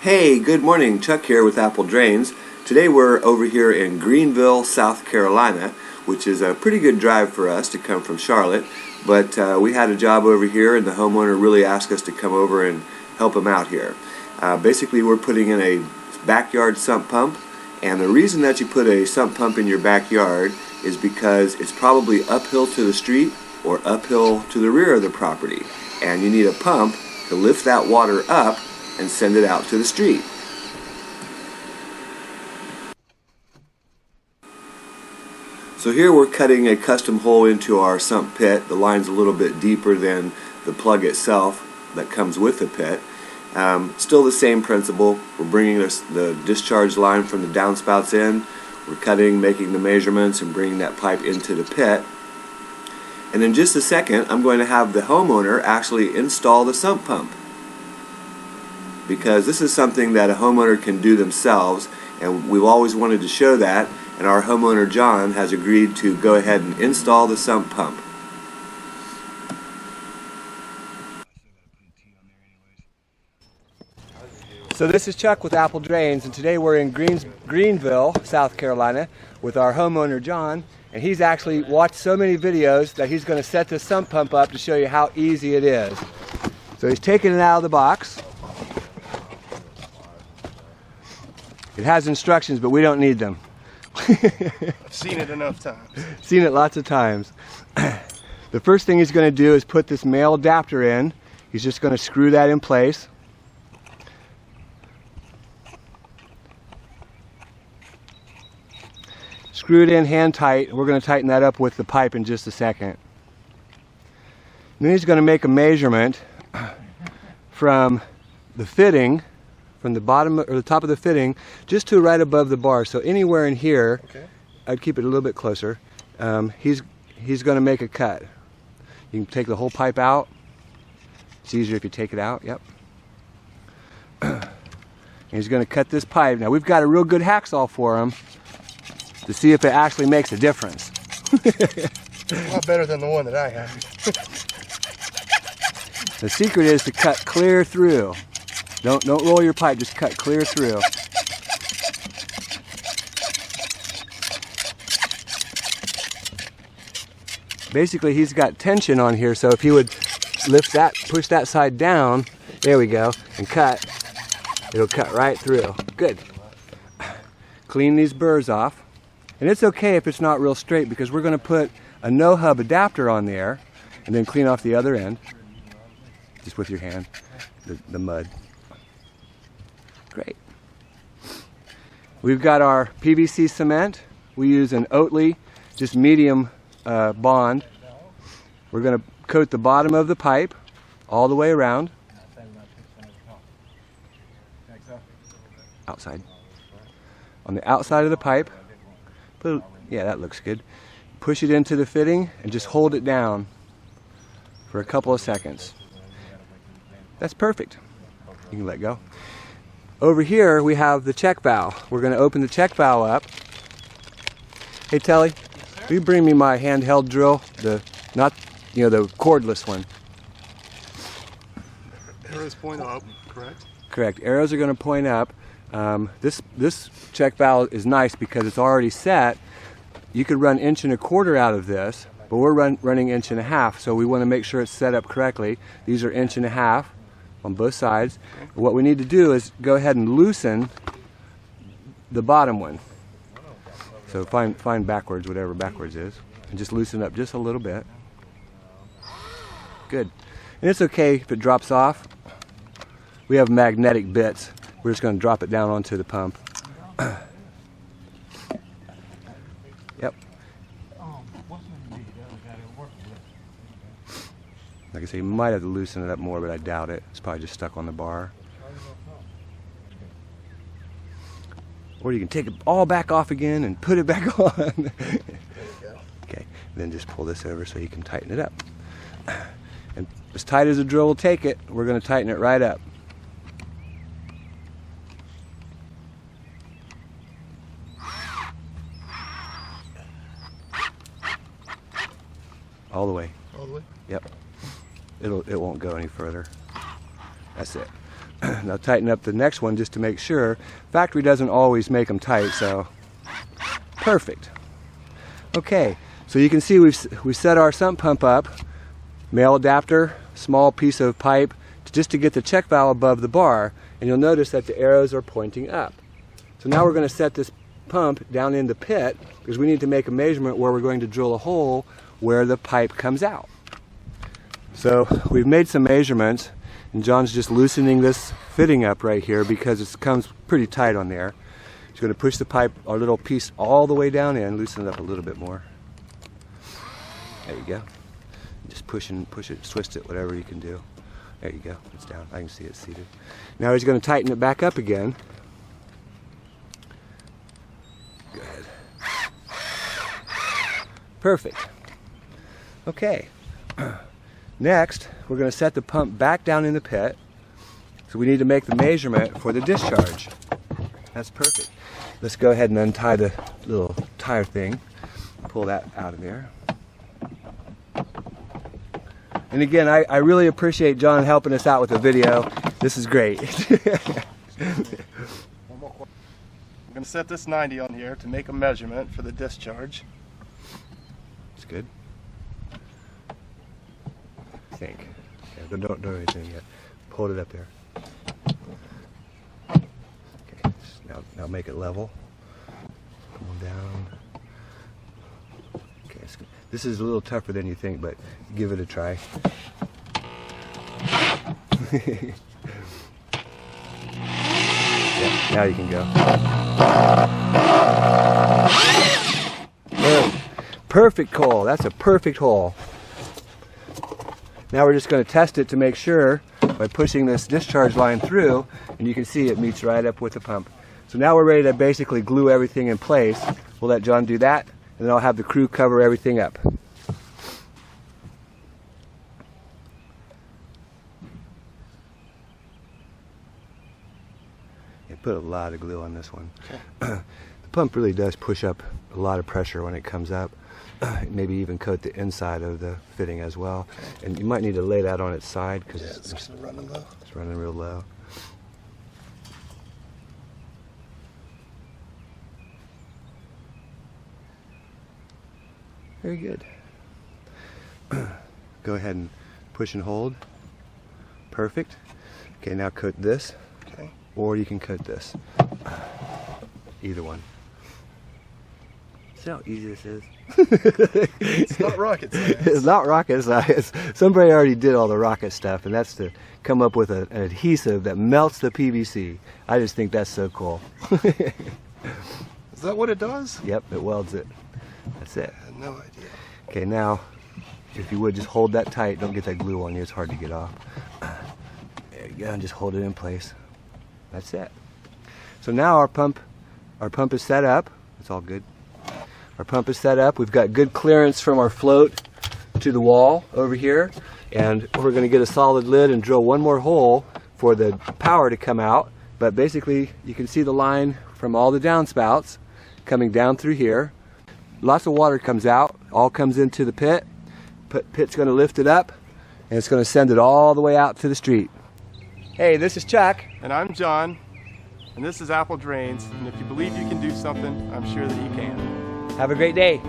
Hey, good morning. Chuck here with Apple Drains. Today we're over here in Greenville, South Carolina, which is a pretty good drive for us to come from Charlotte. But we had a job over here and the homeowner really asked us to come over and help him out here. Basically we're putting in a backyard sump pump, and the reason that you put a sump pump in your backyard is because it's probably uphill to the street or uphill to the rear of the property, and you need a pump to lift that water up and send it out to the street. So here we're cutting a custom hole into our sump pit. The line's a little bit deeper than the plug itself that comes with the pit. Still the same principle. We're bringing the discharge line from the downspouts in. We're cutting, making the measurements, and bringing that pipe into the pit. And in just a second, I'm going to have the homeowner actually install the sump pump, because this is something that a homeowner can do themselves, and we've always wanted to show that, and our homeowner John has agreed to go ahead and install the sump pump. So this is Chuck with Apple Drains, and today we're in Greenville, South Carolina with our homeowner John, and he's actually watched so many videos that he's going to set this sump pump up to show you how easy it is. So he's taking it out of the box. It has instructions, but we don't need them. I've seen it enough times. Seen it lots of times. The first thing he's going to do is put this male adapter in. He's just going to screw that in place. Screw it in hand tight. We're going to tighten that up with the pipe in just a second. And then he's going to make a measurement from the fitting, from the bottom or the top of the fitting, just to right above the bar. So anywhere in here, okay. I'd keep it a little bit closer. He's going to make a cut. You can take the whole pipe out. It's easier if you take it out. Yep. And he's going to cut this pipe. Now we've got a real good hacksaw for him to see if it actually makes a difference. A lot better than the one that I have. The secret is to cut clear through. Don't roll your pipe, just cut clear through. Basically he's got tension on here, so if he would lift that, push that side down, there we go, and cut, it'll cut right through. Good. Clean these burrs off. And it's okay if it's not real straight, because we're going to put a no-hub adapter on there and then clean off the other end, just with your hand, the mud. Great. We've got our PVC cement. We use an Oatly, just medium bond. We're going to coat the bottom of the pipe all the way around. Outside. On the outside of the pipe. Yeah, that looks good. Push it into the fitting and just hold it down for a couple of seconds. That's perfect. You can let go. Over here we have the check valve. We're going to open the check valve up. Hey Telly, will you bring me my handheld drill? The cordless one. Arrows point up, correct? Correct. Arrows are going to point up. This check valve is nice because it's already set. You could run 1.25 inches out of this, but we're running 1.5 inches, so we want to make sure it's set up correctly. These are 1.5 inches on both sides. Okay. What we need to do is go ahead and loosen the bottom one. So find backwards, whatever backwards is, and just loosen up just a little bit. Good. And it's okay if it drops off. We have magnetic bits. We're just going to drop it down onto the pump. Yep. Like I say, you might have to loosen it up more, but I doubt it. It's probably just stuck on the bar. Or you can take it all back off again and put it back on. Okay, then just pull this over so you can tighten it up. And as tight as the drill will take it, we're going to tighten it right up. All the way. All the way? Yep. It won't go any further. That's it. Now tighten up the next one just to make sure. Factory doesn't always make them tight, so perfect. Okay, so you can see we set our sump pump up, male adapter, small piece of pipe, just to get the check valve above the bar, and you'll notice that the arrows are pointing up. So now we're going to set this pump down in the pit because we need to make a measurement where we're going to drill a hole where the pipe comes out. So we've made some measurements, and John's just loosening this fitting up right here because it comes pretty tight on there. He's going to push the pipe, our little piece, all the way down in, loosen it up a little bit more. There you go. Just push it, twist it, whatever you can do. There you go, it's down. I can see it seated. Now he's going to tighten it back up again. Go ahead. Perfect. Okay. Next, we're going to set the pump back down in the pit. So we need to make the measurement for the discharge. That's perfect. Let's go ahead and untie the little tire thing. Pull that out of there. And again, I really appreciate John helping us out with the video. This is great. I'm going to set this 90 on here to make a measurement for the discharge. It's good. I think. Yeah, don't do anything yet. Hold it up there. Okay, now make it level. Come on down. Okay, it's good. This is a little tougher than you think, but give it a try. Yeah, now you can go. Perfect hole. That's a perfect hole. Now we're just going to test it to make sure by pushing this discharge line through, and you can see it meets right up with the pump. So now we're ready to basically glue everything in place. We'll let John do that, and then I'll have the crew cover everything up. Yeah, put a lot of glue on this one. Okay. The pump really does push up a lot of pressure when it comes up. Maybe even coat the inside of the fitting as well. Okay. And you might need to lay that on its side because it's running low. It's running real low. Very good. Go ahead and push and hold. Perfect. Okay, now coat this. Okay. Or you can coat this. Either one. See how easy this is? It's not rocket science. It's not rocket science. Somebody already did all the rocket stuff, and that's to come up with an adhesive that melts the PVC. I just think that's so cool. Is that what it does? Yep, it welds it. That's it. I had no idea. Okay, now, if you would, just hold that tight. Don't get that glue on you. It's hard to get off. There you go, and just hold it in place. That's it. So now our pump is set up. It's all good. Our pump is set up. We've got good clearance from our float to the wall over here, and we're going to get a solid lid and drill one more hole for the power to come out. But basically, you can see the line from all the downspouts coming down through here. Lots of water comes out, all comes into the pit. Pit's going to lift it up, and it's going to send it all the way out to the street. Hey, this is Chuck. And I'm John, and this is Apple Drains. And if you believe you can do something, I'm sure that you can. Have a great day.